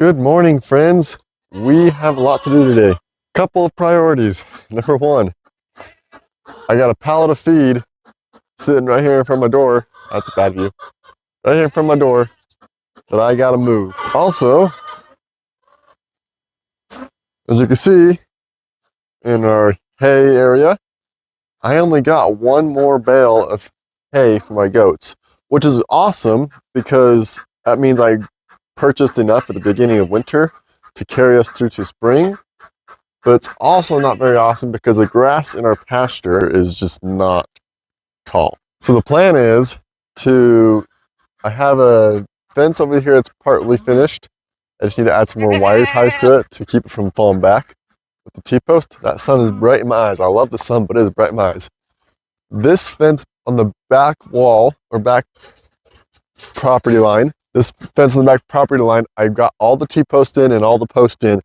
Good morning, friends. We have a lot to do today. Couple of priorities. Number one, I got a pallet of feed sitting right here in front of my door. That's a bad view. Right here in front of my door that I gotta move. Also, as you can see, in our hay area, I only got one more bale of hay for my goats, which is awesome because that means I purchased enough at the beginning of winter to carry us through to spring. But it's also not very awesome because the grass in our pasture is just not tall. So the plan is I have a fence over here that's partly finished. I just need to add some more wire ties to it to keep it from falling back with the T-post. That sun is bright in my eyes. I love the sun, but it is bright in my eyes. This fence on the back wall or back property line, this fence on the back property line, I've got all the T-post in and all the posts in.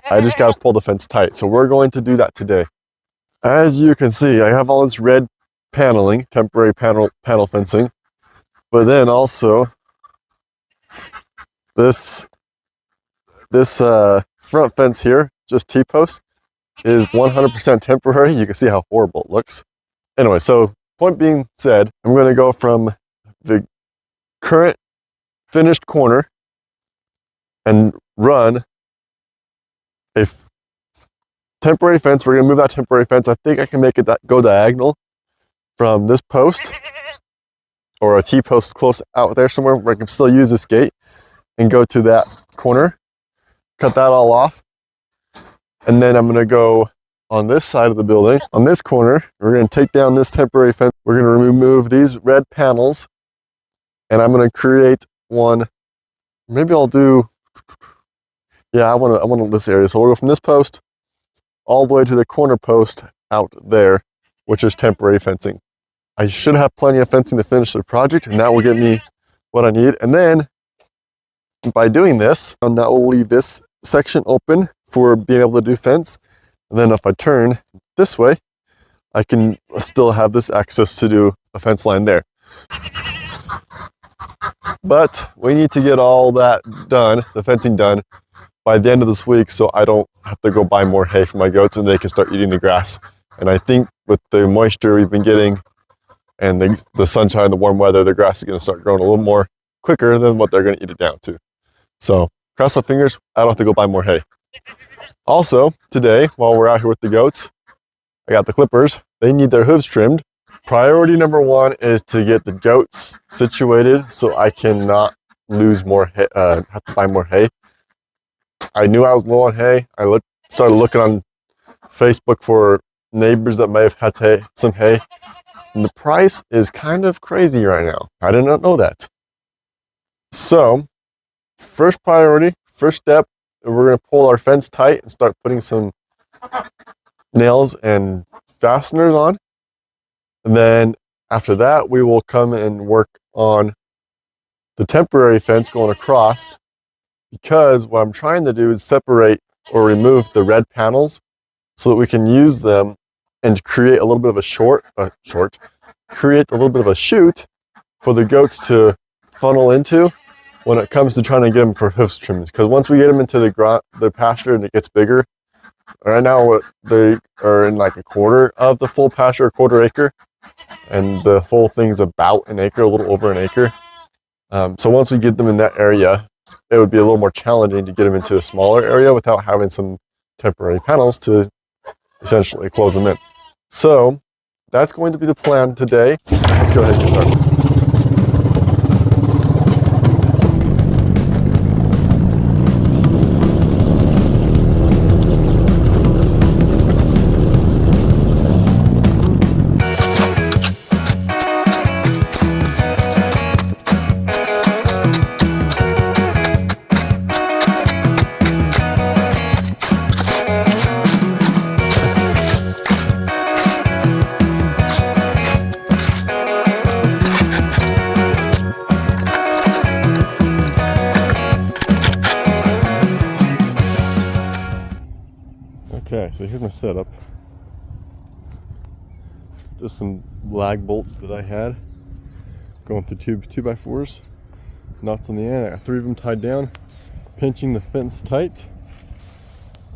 I just got to pull the fence tight. So we're going to do that today. As you can see, I have all this red paneling, temporary panel fencing, but then also this front fence here, just T-post, is 100% temporary. You can see how horrible it looks. Anyway, so point being said, I'm going to go from the current finished corner and run a temporary fence. We're going to move that temporary fence. I think I can make it go diagonal from this post or a T-post close out there somewhere where I can still use this gate and go to that corner, cut that all off. And then I'm going to go on this side of the building. On this corner, we're going to take down this temporary fence. We're going to remove these red panels and I'm going to create one. Maybe I'll do, yeah, I want this area. So we'll go from this post all the way to the corner post out there, which is temporary fencing. I should have plenty of fencing to finish the project, and that will get me what I need. And then by doing this, that will leave this section open for being able to do fence. And then if I turn this way, I can still have this access to do a fence line there. But we need to get all that done, the fencing done, by the end of this week so I don't have to go buy more hay for my goats and they can start eating the grass. And I think with the moisture we've been getting and the sunshine, the warm weather, the grass is going to start growing a little more quicker than what they're going to eat it down to. So cross my fingers, I don't have to go buy more hay. Also, today, while we're out here with the goats, I got the clippers. They need their hooves trimmed. Priority number one is to get the goats situated so I cannot lose more hay, have to buy more hay. I knew I was low on hay. I started looking on Facebook for neighbors that may have had some hay. And the price is kind of crazy right now. I did not know that. So, first priority, first step, we're going to pull our fence tight and start putting some nails and fasteners on. And then after that, we will come and work on the temporary fence going across, because what I'm trying to do is separate or remove the red panels so that we can use them and create a little bit of a create a little bit of a chute for the goats to funnel into when it comes to trying to get them for hoof trimmings. Because once we get them into the pasture and it gets bigger, right now they are in like a quarter of the full pasture, a quarter acre, and the full thing's about an acre, a little over an acre. So once we get them in that area, it would be a little more challenging to get them into a smaller area without having some temporary panels to essentially close them in. So that's going to be the plan today. Let's go ahead and get started. Okay, so here's my setup. Just some lag bolts that I had going through 2x4s. Nuts on the end. I got 3 of them tied down. pinching the fence tight,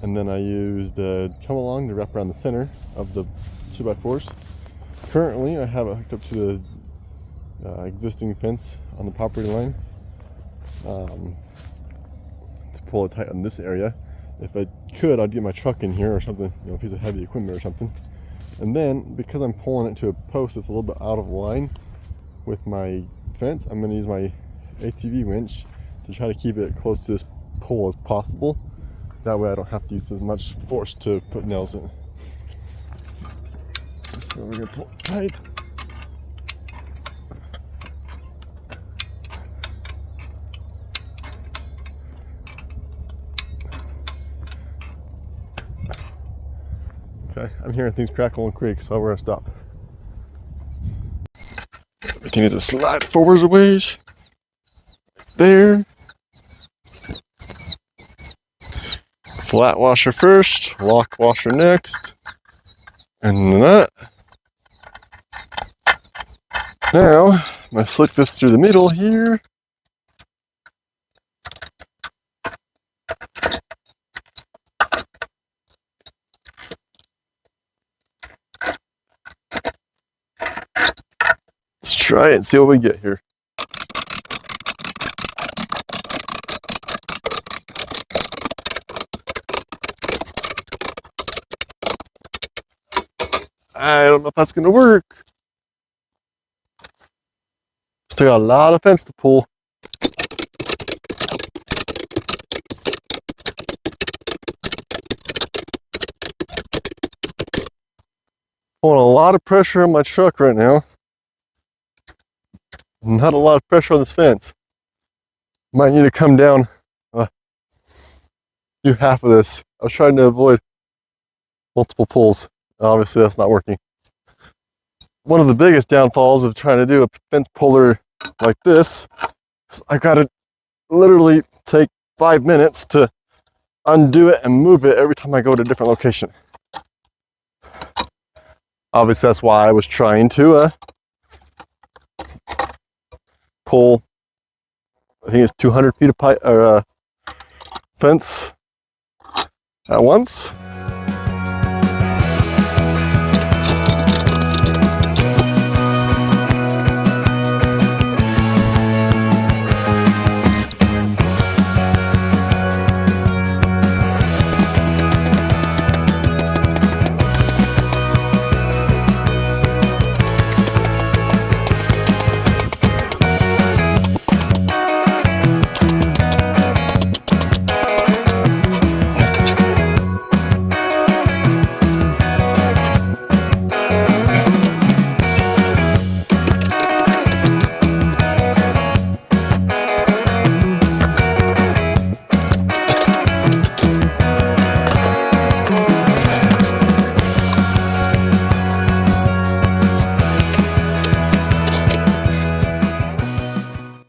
and then I used come along to wrap around the center of the 2x4s. Currently I have it hooked up to the existing fence on the property line to pull it tight on this area. If I could, I'd get my truck in here or something, you know, a piece of heavy equipment or something. And then, because I'm pulling it to a post that's a little bit out of line with my fence, I'm going to use my ATV winch to try to keep it close to this pole as possible. That way I don't have to use as much force to put nails in. So we're going to pull it tight. Okay, I'm hearing things crackle and creak, so we're gonna stop. Everything needs to slide forwards a ways. There. Flat washer first, lock washer next, and then that. Now, I'm gonna slick this through the middle here. Try it and see what we get here. I don't know if that's going to work. Still got a lot of fence to pull. Pulling a lot of pressure on my truck right now. Not a lot of pressure on this fence. Might need to come down, do half of this. I was trying to avoid multiple pulls. Obviously that's not working. One of the biggest downfalls of trying to do a fence puller like this is I gotta literally take 5 minutes to undo it and move it every time I go to a different location. Obviously that's why I was trying to pull, I think it's 200 feet of pipe or fence at once.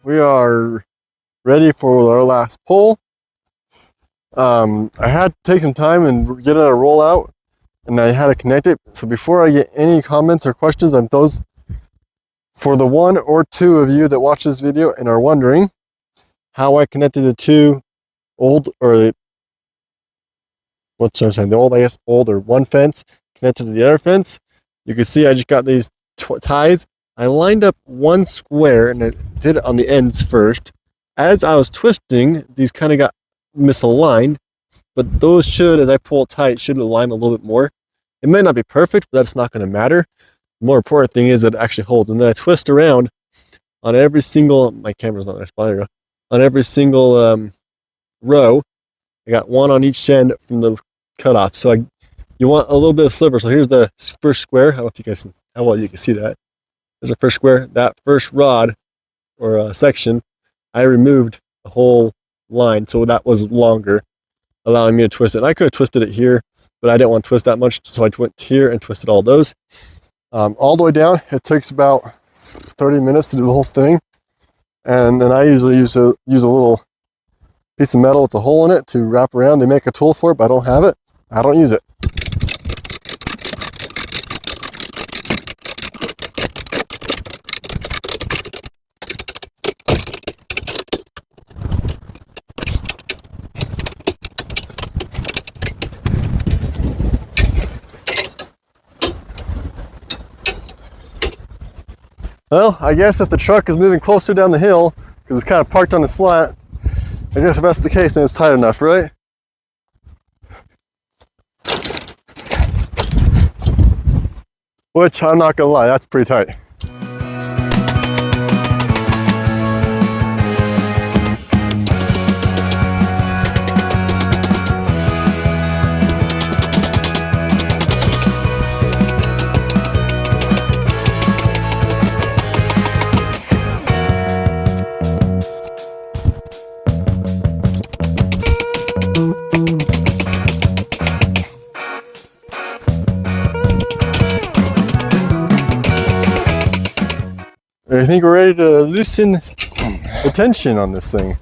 We are ready for our last pull. I had to take some time and get it a roll out, and I had to connect it. So before I get any comments or questions on those, for the 1 or 2 of you that watch this video and are wondering how I connected the two old, or what's I'm saying, the old, I guess, old or one fence connected to the other fence, you can see I just got these ties. I lined up one square and I did it on the ends first. As I was twisting, these kind of got misaligned, but those should, as I pull it tight, should align a little bit more. It may not be perfect, but that's not going to matter. The more important thing is that it actually holds. And then I twist around on every single, my camera's not there, there you go. On every single row. I got one on each end from the cutoff. So you want a little bit of sliver. So here's the first square. I don't know if you guys, how well you can see that. There's the first square. That first rod or section, I removed the whole line, so that was longer, allowing me to twist it. And I could have twisted it here, but I didn't want to twist that much, so I went here and twisted all those. All the way down, it takes about 30 minutes to do the whole thing. And then I usually use a little piece of metal with a hole in it to wrap around. They make a tool for it, but I don't have it. I don't use it. Well, I guess if the truck is moving closer down the hill, because it's kind of parked on the slant, I guess if that's the case, then it's tight enough, right? Which, I'm not gonna lie, that's pretty tight. I think we're ready to loosen the tension on this thing.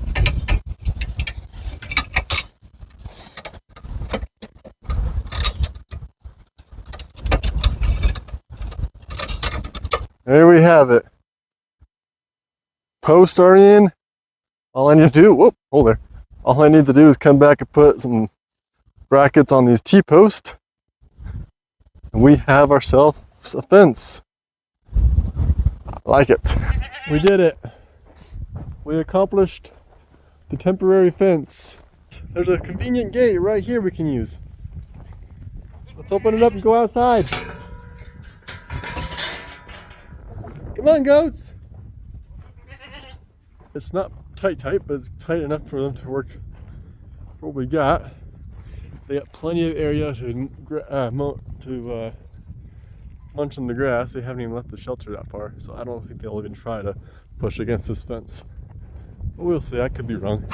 There we have it. Posts are in. All I need to do, whoop, hold there. All I need to do is come back and put some brackets on these T-posts. And we have ourselves a fence. I like it. We did it. We accomplished the temporary fence. There's a convenient gate right here we can use. Let's open it up and go outside. Come on, goats. It's not tight, but it's tight enough for them to work for what we got. They got plenty of area to munch on the grass. They haven't even left the shelter that far, so I don't think they'll even try to push against this fence. But we'll see, I could be wrong.